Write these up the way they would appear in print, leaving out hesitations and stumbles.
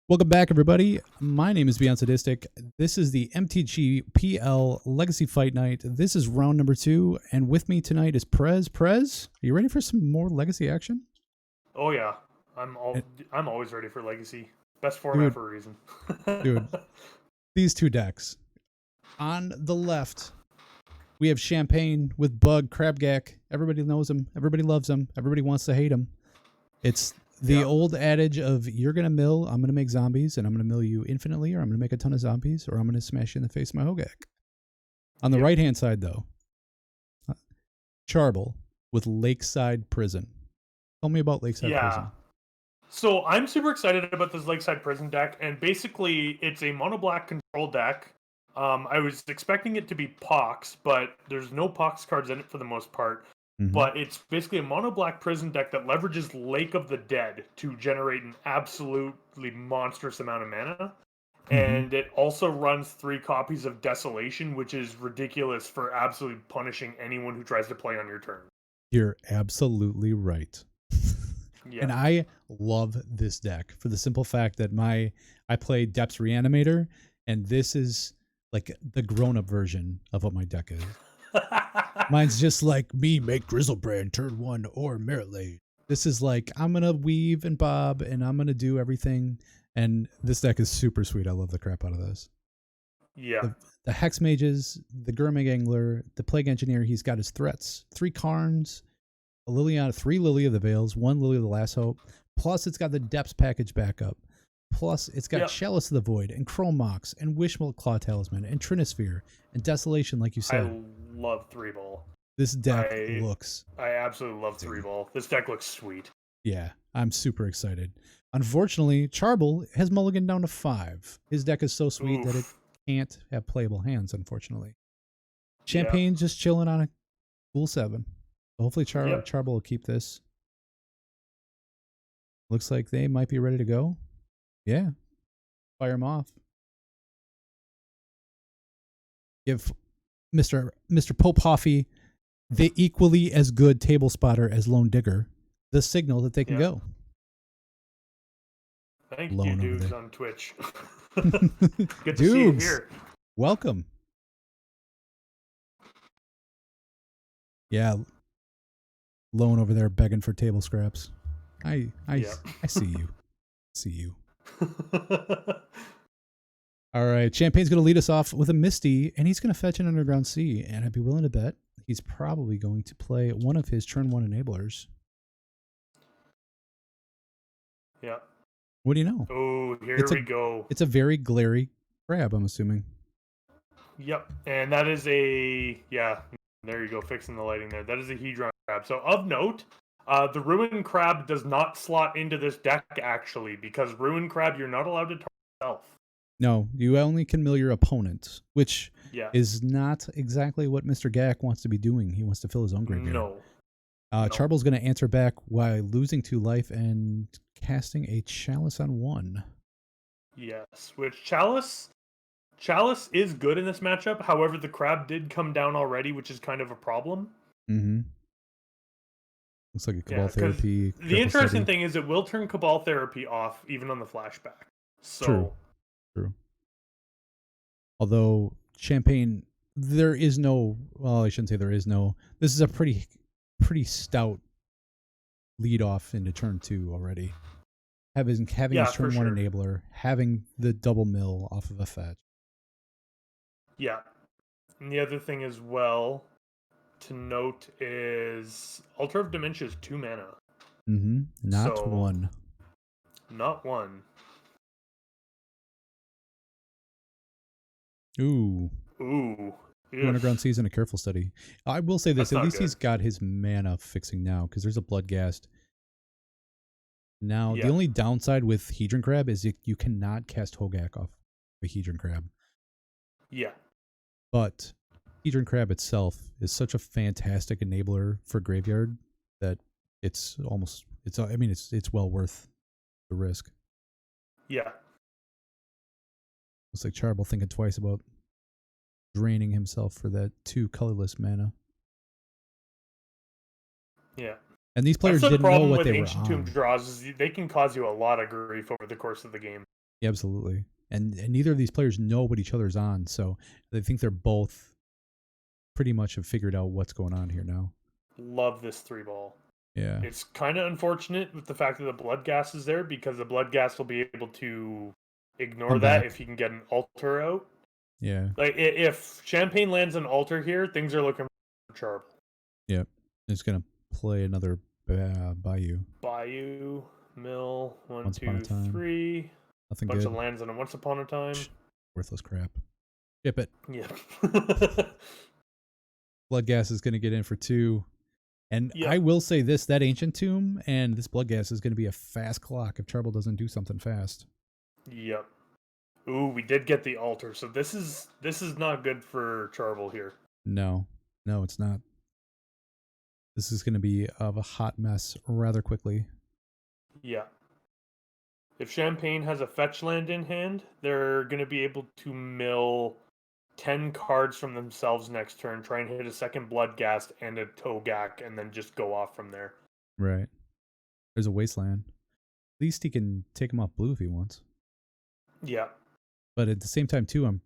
Welcome back, everybody. My name is Beyond Sadistic. This is the MTGPL Legacy Fight Night. This is round number 2, and with me tonight is Prez. Prez, are you ready for some more Legacy action? Oh yeah, I'm always ready for Legacy. Best Dude, format for a reason. dude, these two decks. On the left, we have Champagne with Bug, CrabGaak. Everybody knows him. Everybody loves him. Everybody wants to hate him. It's the old adage of you're going to mill, I'm going to make zombies, and I'm going to mill you infinitely, or I'm going to make a ton of zombies, or I'm going to smash you in the face with my Hogak. On the right-hand side, though, Charble with Lakeside Prison. Tell me about Lakeside Prison. So I'm super excited about this Lakeside Prison deck, and basically it's a mono-black control deck. I was expecting it to be Pox, but there's no Pox cards in it for the most part. But it's basically a mono-black prison deck that leverages Lake of the Dead to generate an absolutely monstrous amount of mana. And it also runs 3 copies of Desolation, which is ridiculous for absolutely punishing anyone who tries to play on your turn. You're absolutely right. Yeah. And I love this deck for the simple fact that I play Depths Reanimator, and this is like the grown-up version of what my deck is. Mine's just like me, make Grizzlebrand turn 1 or Merit Lane. This is like, I'm going to weave and bob, and I'm going to do everything. And this deck is super sweet. I love the crap out of this. Yeah. The Hex Mages, the Gurmag Angler, the Plague Engineer, he's got his threats. 3 Karns, a Liliana, 3 Lily of the Veils, 1 Lily of the Last Hope. Plus, it's got the Depths package backup. Plus, it's got Chalice of the Void, and Chrome Mox, and Wishmilk Claw Talisman, and Trinisphere, and Desolation, like you said. I love 3-ball. This deck looks... I absolutely love 3-ball. This deck looks sweet. Yeah, I'm super excited. Unfortunately, Charble has mulliganed down to 5. His deck is so sweet that it can't have playable hands, unfortunately. Champagne's just chilling on a cool 7. So hopefully Charble will keep this. Looks like they might be ready to go. Yeah. Fire them off. Give Mr. Pope Hoffy, the equally as good table spotter as Lone Digger, the signal that they can go. Thank you, dudes on Twitch. Good to see you here. Welcome. Yeah. Lone over there begging for table scraps. I see you. See you. All right, Champagne's going to lead us off with a Misty, and he's going to fetch an Underground Sea, and I'd be willing to bet he's probably going to play one of his turn 1 enablers. Yeah. What do you know? Oh, here we go. It's a very glary crab, I'm assuming. Yep, and that is a, there you go, fixing the lighting there. That is a Hedron crab. So of note, the Ruin Crab does not slot into this deck, actually, because Ruin Crab, you're not allowed to target yourself. No, you only can mill your opponent, which is not exactly what Mr. Gaak wants to be doing. He wants to fill his own graveyard. No. Charble's going to answer back while losing 2 life and casting a Chalice on 1. Yes, which Chalice is good in this matchup. However, the Crab did come down already, which is kind of a problem. Looks like a Cabal Therapy. The interesting thing is it will turn Cabal Therapy off even on the flashback. So True. Although Champagne, there is no, well, I shouldn't say there is no. This is a pretty stout lead off into turn 2 already. Having his turn 1 enabler, having the double mill off of a fetch. Yeah. And the other thing as well to note is Altar of Dementia is 2 mana. Not 1. Not 1. Ooh. Underground Season, a careful study. I will say this, at least he's got his mana fixing now, because there's a Bloodghast. Now, the only downside with Hedron Crab is you cannot cast Hogak off the Hedron Crab. Yeah. But Hedron Crab itself is such a fantastic enabler for Graveyard that it's well worth the risk. Yeah. Looks like Charble thinking twice about draining himself for that 2 colorless mana. Yeah. And these players didn't know what they were on. Ancient Tomb draws is they can cause you a lot of grief over the course of the game. Yeah, absolutely. And neither of these players know what each other's on, so they think they're both pretty much have figured out what's going on here now. Love this 3-ball. Yeah. It's kind of unfortunate with the fact that the blood gas is there, because the blood gas will be able to ignore Come that back. if he can get an altar out. Yeah. Like, if Champagne lands an altar here, things are looking for Charble. Yep. It's gonna play another Bayou. Bayou, Mill, 1, Once Upon a 2, Time. 3. Nothing Bunch good. of lands on a Once Upon a Time. Worthless crap. Ship it. Yeah. Blood gas is gonna get in for 2. And Yep. I will say this, that Ancient Tomb and this blood gas is gonna be a fast clock if Charble doesn't do something fast. Yep. Ooh, we did get the altar, so this is not good for Charble here. No, it's not. This is going to be of a hot mess rather quickly. Yeah. If Champagne has a fetch land in hand, they're going to be able to mill 10 cards from themselves next turn, try and hit a second Bloodghast and a CrabGaak, and then just go off from there. Right. There's a Wasteland. At least he can take him off blue if he wants. Yeah. But at the same time, too,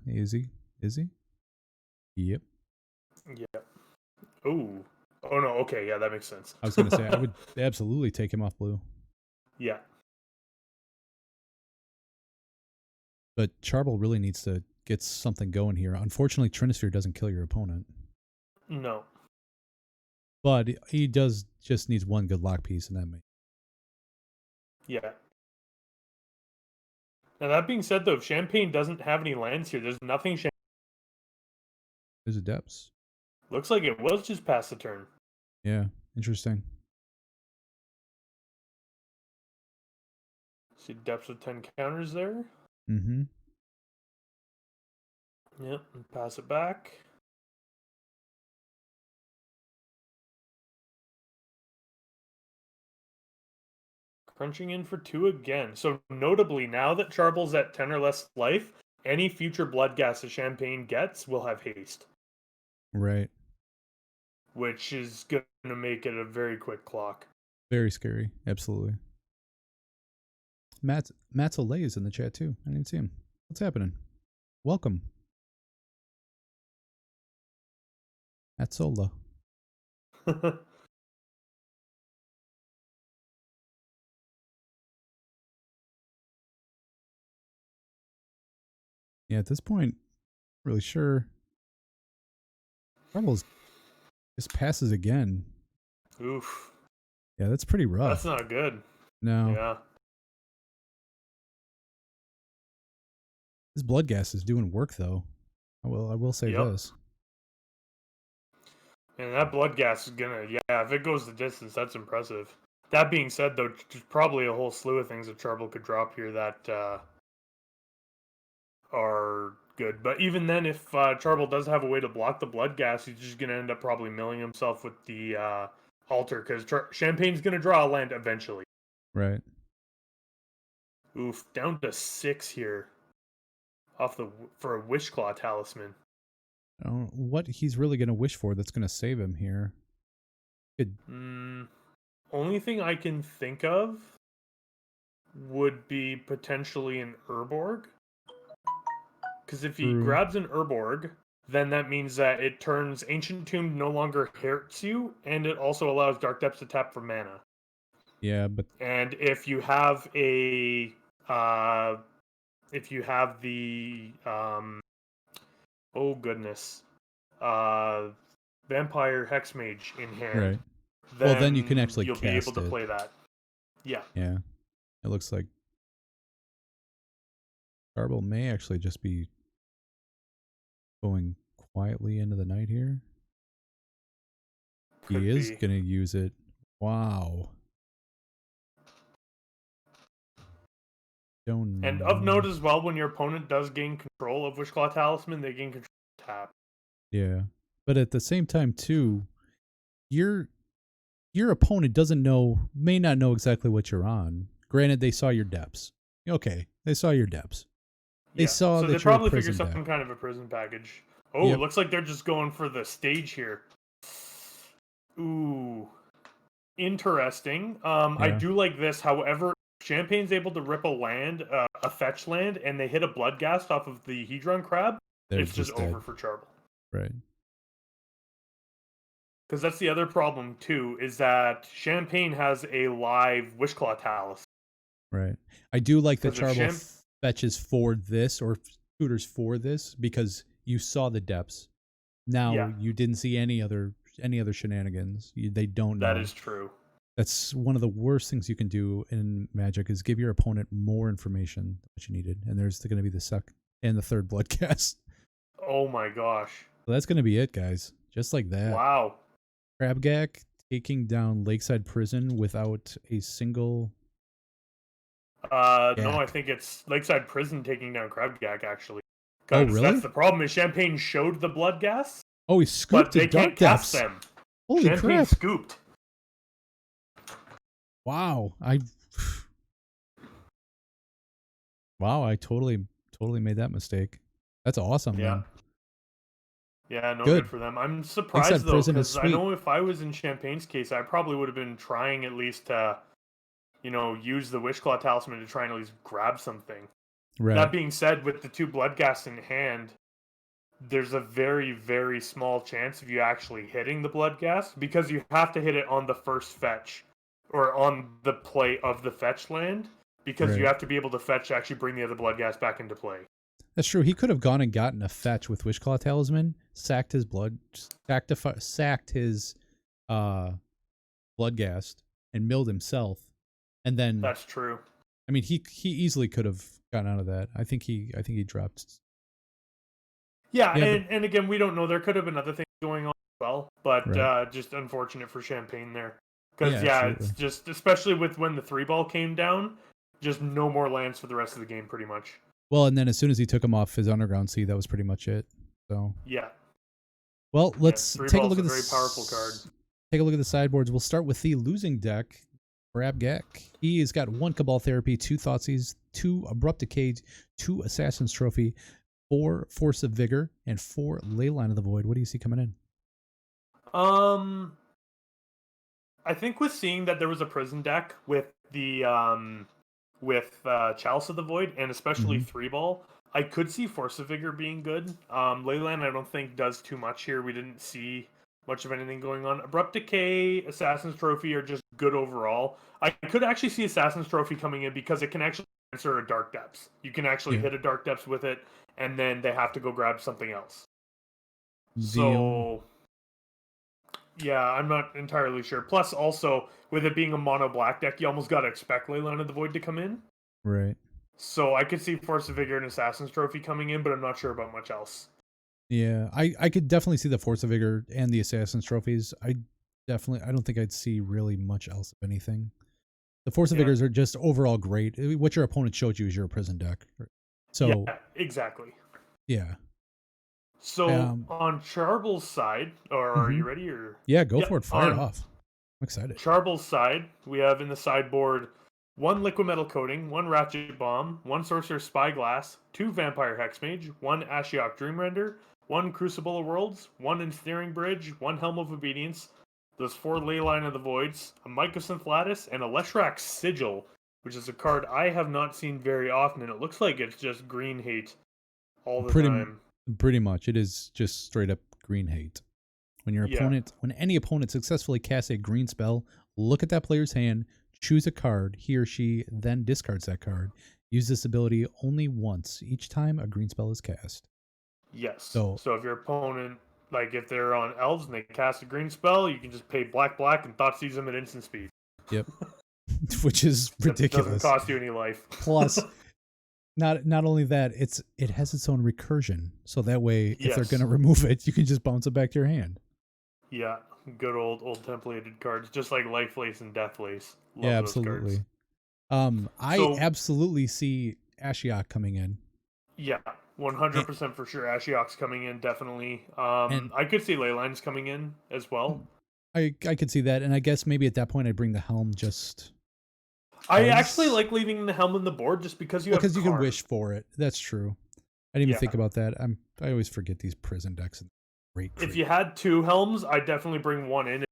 is he? Is he? Yep. Yeah. Ooh. Oh, no. Okay. Yeah, that makes sense. I was going to say, I would absolutely take him off blue. Yeah. But Charble really needs to get something going here. Unfortunately, Trinisphere doesn't kill your opponent. No. But he does just needs one good lock piece, and that may. Yeah. Now, that being said, though, if Champagne doesn't have any lands here, there's nothing. There's a depths. Looks like it was just past the turn. Yeah, interesting. See depths with 10 counters there. Mm-hmm. Yep, and pass it back. Crunching in for 2 again. So notably, now that Charble's at 10 or less life, any future Bloodghast that Champagne gets will have haste. Right. Which is going to make it a very quick clock. Very scary. Absolutely. Matt Olay is in the chat too. I didn't see him. What's happening? Welcome. Matt Sola. Yeah, at this point, really sure. Charble's just passes again. Oof. Yeah, that's pretty rough. That's not good. No. Yeah. This blood gas is doing work though. I will say this. And that Bloodghast is gonna, if it goes the distance, that's impressive. That being said, though, there's probably a whole slew of things that Charble could drop here that are good. But even then, if Charble does have a way to block the Bloodghast, he's just gonna end up probably milling himself with the altar, because Champagne's gonna draw a land eventually. Right. Oof, down to 6 here. For a Wishclaw Talisman. I don't know what he's really going to wish for that's going to save him here. Only thing I can think of would be potentially an Urborg. Because if he grabs an Urborg, then that means that it turns Ancient Tomb no longer hurts you, and it also allows Dark Depths to tap for mana. Yeah, but... And if you have a... if you have the... oh goodness. Vampire Hexmage in hand. Right. Then you can actually you'll cast be able to it. play that. Yeah. Yeah. It looks like Charble may actually just be going quietly into the night here. He is going to use it. Wow. And of note as well, when your opponent does gain control of Wishclaw Talisman, they gain control of tap. Yeah. But at the same time, too, your opponent may not know exactly what you're on. Granted, they saw your depths. Okay, they saw your depths. They saw that they you're probably a prison figured some kind of a prison package. Oh, it looks like they're just going for the stage here. Ooh. Interesting. I do like this. However, Champagne's able to rip a land, a fetch land, and they hit a Bloodghast off of the Hedron Crab, it's just over dead. for Charble. Right. Because that's the other problem too, is that Champagne has a live Wishclaw Talus. Right. I do like that 'Cause if Charble fetches for this or tutors for this because you saw the depths. Now Yeah. you didn't see any other shenanigans. They don't know. That is true. That's one of the worst things you can do in Magic is give your opponent more information than what you needed. And there's going to be the second and the third Bloodcast. Oh my gosh. So that's going to be it, guys. Just like that. Wow. CrabGaak taking down Lakeside Prison without a single. No, I think it's Lakeside Prison taking down CrabGaak actually. Oh, really? That's the problem. Is Champagne showed the Bloodghast, Oh, he scooped but they the dark can't cast depths. them. Holy Champagne crap! scooped. Wow, I totally made that mistake. That's awesome, Yeah. man. Yeah, no Good. good for them. I'm surprised though, Prison is because I know if I was in Champagne's case, I probably would have been trying at least to, use the Wishclaw Talisman to try and at least grab something. Right. That being said, with the 2 Bloodghasts in hand, there's a very, very small chance of you actually hitting the Bloodghast because you have to hit it on the first fetch or on the play of the fetch land because you Right. have to be able to fetch to actually bring the other Bloodghast back into play. That's true. He could have gone and gotten a fetch with Wishclaw Talisman, sacked his Bloodghast, and milled himself, and then That's true. I mean, he easily could have gotten out of that. I think he dropped. Yeah, Yeah, and again, we don't know. There could have been other things going on as well, but Right. just unfortunate for Champagne there. Because, Yeah, it's just, especially with when the 3-ball came down, just no more lands for the rest of the game, pretty much. Well, and then as soon as he took him off his Underground Sea, that was pretty much it. So Yeah. well, let's take a look at a this. very powerful card. Take a look at the sideboards. We'll start with the losing deck. CrabGaak. He has got 1 Cabal Therapy, 2 Thoughtseize, 2 Abrupt Decay, 2 Assassin's Trophy, 4 Force of Vigor, and 4 Leyline of the Void. What do you see coming in? I think with seeing that there was a prison deck with the Chalice of the Void and especially 3-ball, I could see Force of Vigor being good. Leyland I don't think does too much here. We didn't see much of anything going on. Abrupt Decay, Assassin's Trophy are just good overall. I could actually see Assassin's Trophy coming in because it can actually answer a Dark Depths. You can actually hit a Dark Depths with it, and then they have to go grab something else. So, yeah, I'm not entirely sure. Plus, also, with it being a mono black deck, you almost got to expect Leyline of the Void to come in. Right. So I could see Force of Vigor and Assassin's Trophy coming in, but I'm not sure about much else. Yeah, I could definitely see the Force of Vigor and the Assassin's Trophies. I don't think I'd see really much else of anything. The Force of Vigors are just overall great. What your opponent showed you is your prison deck. So yeah, exactly. Yeah. So on Charble's side, or are you ready? Or yeah, go for it. Fire it off. I'm excited. Charble's side, we have in the sideboard 1 Liquid Metal Coating, 1 Ratchet Bomb, 1 Sorcerer's Spyglass, 2 Vampire Hexmage, 1 Ashiok Dreamrender, 1 Crucible of Worlds, 1 Ensnaring Bridge, 1 Helm of Obedience, those 4 Leyline of the Voids, a Mycosynth Lattice, and a Leshrac Sigil, which is a card I have not seen very often, and it looks like it's just green hate all the time. Pretty much. It is just straight up green hate. When when any opponent successfully casts a green spell, look at that player's hand, choose a card, he or she then discards that card. Use this ability only once each time a green spell is cast. Yes. So if your opponent, like if they're on elves and they cast a green spell, you can just pay black and Thoughtseize them at instant speed. Yep. Which is ridiculous. It doesn't cost you any life. Plus, not only that, it has its own recursion. So that way, if they're going to remove it, you can just bounce it back to your hand. Yeah. Good old templated cards, just like Life Lace and Death Lace. Love absolutely. I absolutely see Ashiok coming in. Yeah, 100% for sure. Ashiok's coming in, definitely. I could see Leylines coming in as well. I could see that, and I guess maybe at that point I'd bring the Helm just... I actually like leaving the Helm on the board just because you because you can wish for it. That's true. I didn't even think about that. I always forget these prison decks. If you had 2 Helms, I'd definitely bring 1 in.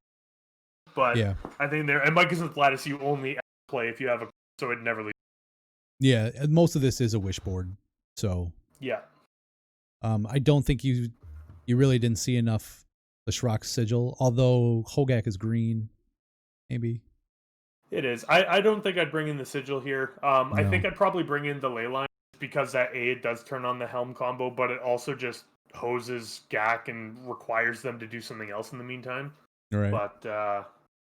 But I think and Mycosynth Lattice you only play if you have a so it never leaves. Yeah, most of this is a wish board, so Yeah. I don't think you really didn't see enough the Shrock Sigil, although CrabGaak is green, maybe. It is. I don't think I'd bring in the Sigil here. I No. think I'd probably bring in the Leyline because that it does turn on the Helm combo, but it also just hoses Gak and requires them to do something else in the meantime. All right. But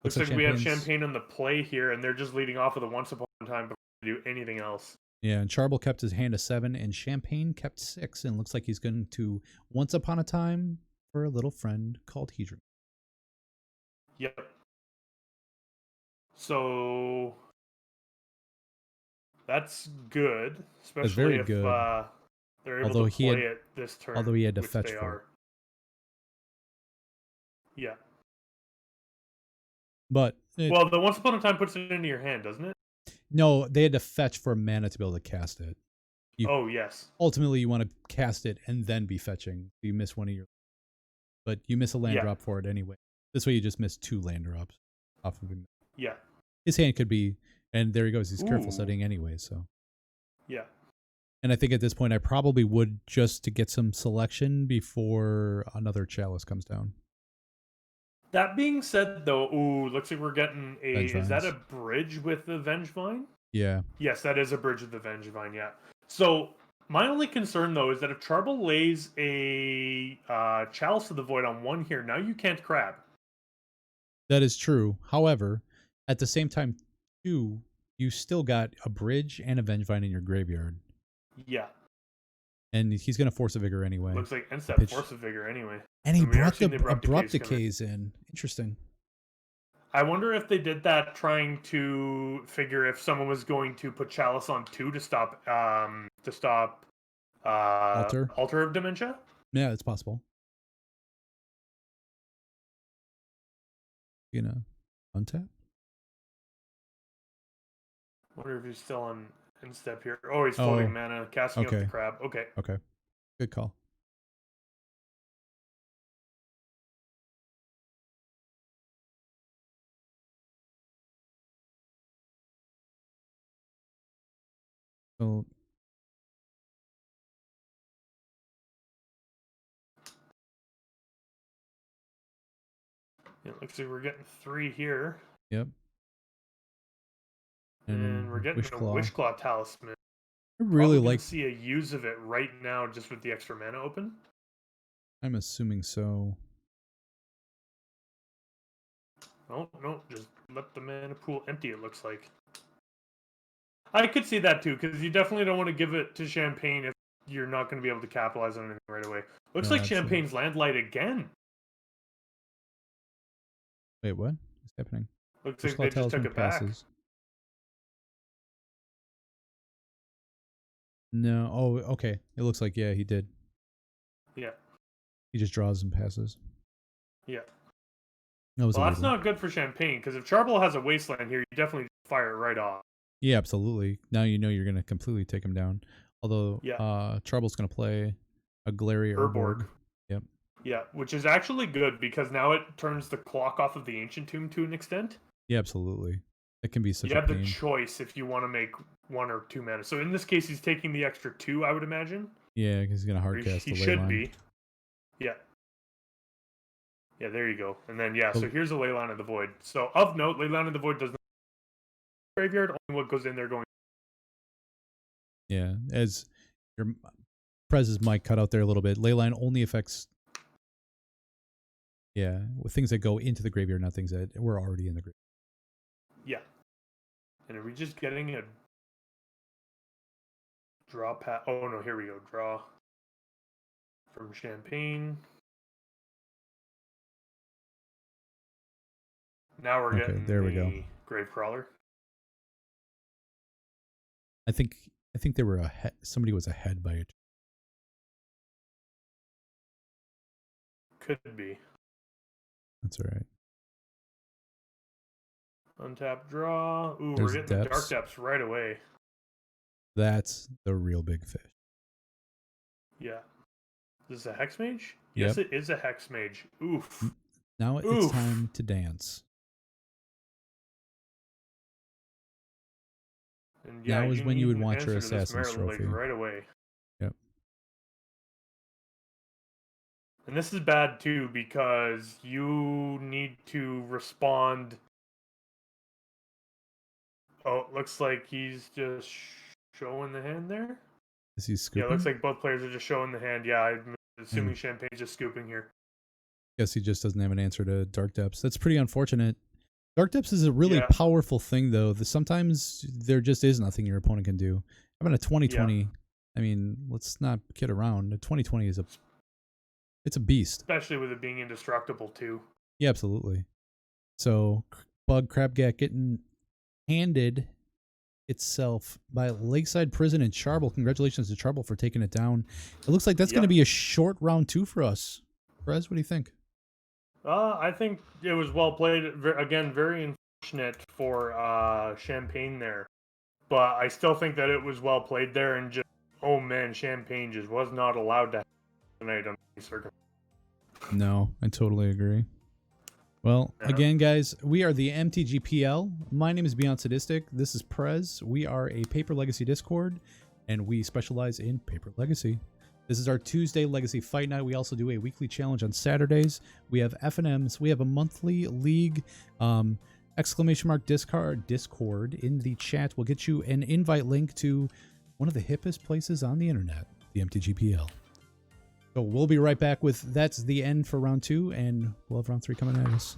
Looks looks like we have Champagne's... Champagne on the play here, and they're just leading off with a Once Upon a Time before they do anything else. Yeah, and Charble kept his hand to 7, and Champagne kept 6, and looks like he's going to Once Upon a Time for a little friend called Hedron. Yep. So that's good, especially That's very if good. they're able Although to play it this turn. Although he had to which fetch they for are. it. Yeah. But Well, the Once Upon a Time puts it into your hand, doesn't it? no, they had to fetch for mana to be able to cast it. Oh, yes. Ultimately, you want to cast it and then be fetching. You miss one of your... But you miss a land drop for it anyway. This way you just miss 2 land drops off of him. Yeah. His hand could be... And there he goes. He's careful setting anyway, so... Yeah. And I think at this point I probably would just to get some selection before another Chalice comes down. That being said, though, looks like we're getting a... Vengevines. Is that a bridge with the Vengevine? Yeah. Yes, that is a bridge with the Vengevine, yeah. So, my only concern, though, is that if Charble lays a Chalice of the Void on 1 here, now you can't Crab. That is true. However, at the same time, too, you still got a bridge and a Vengevine in your graveyard. Yeah. And he's going to Force a Vigor anyway. Looks like end step Force a Vigor anyway. And he brought the Abrupt Decays in. Interesting. I wonder if they did that trying to figure if someone was going to put Chalice on 2 to stop Altar of Dementia. Yeah, it's possible. You know, untap. Wonder if he's still on end step here. Oh, he's floating mana, casting up the Crab. Okay. Okay. Good call. So it looks like we're getting 3 here. Yep. And we're getting a Wishclaw Talisman. I really like to see a use of it right now just with the extra mana open. I'm assuming so. Oh, no, just let the mana pool empty, it looks like. I could see that too, because you definitely don't want to give it to Champagne if you're not going to be able to capitalize on anything right away. Looks like Champagne's Landlight again. Wait, what? What's happening? Looks like they just took it back. No. Oh, okay. It looks like, yeah, he did. Yeah. He just draws and passes. Yeah. Well, that's not good for Champagne, because if Charble has a Wasteland here, you definitely fire it right off. Yeah, absolutely. Now you know you're going to completely take him down. Although, Charble's going to play a Glary Urborg. Yep. Yeah, which is actually good, because now it turns the clock off of the Ancient Tomb to an extent. Yeah, absolutely. It can be such a pain. You have the choice if you want to make 1 or 2 mana. So in this case, he's taking the extra 2, I would imagine. Yeah, because he's going to hardcast the Leyline. He should be. Yeah. Yeah, there you go. And then, so here's a Leyline of the Void. So, of note, Leyline of the Void does not graveyard, only what goes in there going. Yeah, as your Prez's mic cut out there a little bit, Leyline only affects... Yeah, with things that go into the graveyard, not things that were already in the graveyard. Yeah. And are we just getting a draw path? Oh, no, here we go. Draw from Champagne. Now we're getting there we go. Gravecrawler. I think they were ahead. Somebody was ahead by it. Could be. That's all right. Untap draw. Ooh, we're getting the Dark Depths right away. That's the real big fish. Yeah. Is this a Hex Mage? Yes, it is a Hex Mage. Oof. Now it's time to dance. And Now is when you would need an want your answer to this Assassin's Merit Lake Trophy. right away. Yep. And this is bad too because you need to respond. Oh, it looks like he's just showing the hand there. Is he Yeah, scooping? it looks like both players are just showing the hand. Yeah, I'm assuming Hmm. Champagne's just scooping here. Guess he just doesn't have an answer to Dark Depths. That's pretty unfortunate. Dark Depths is a really Yeah. powerful thing, though. Sometimes there just is nothing your opponent can do. Having a 2020, I mean, let's not kid around. A 2020 is it's a beast. Especially with it being indestructible too. Yeah, absolutely. So CrabGaak getting handed itself by Lakeside Prison and Charble. Congratulations to Charble for taking it down. It looks like that's going to be a short round 2 for us. Perez, what do you think? I think it was well played. Again, very unfortunate for Champagne there, but I still think that it was well played there. And just oh man, Champagne just was not allowed to have tonight on any circumstances. No, I totally agree. Well, again, guys, we are the MTGPL. My name is Beyond Sadistic. This is Prez. We are a Paper Legacy Discord, and we specialize in Paper Legacy. This is our Tuesday Legacy Fight Night. We also do a weekly challenge on Saturdays. We have FNMs. We have a monthly league. Exclamation mark Discord in the chat will get you an invite link to one of the hippest places on the internet, the MTGPL. So we'll be right back with that's the end for round 2, and we'll have round 3 coming at us.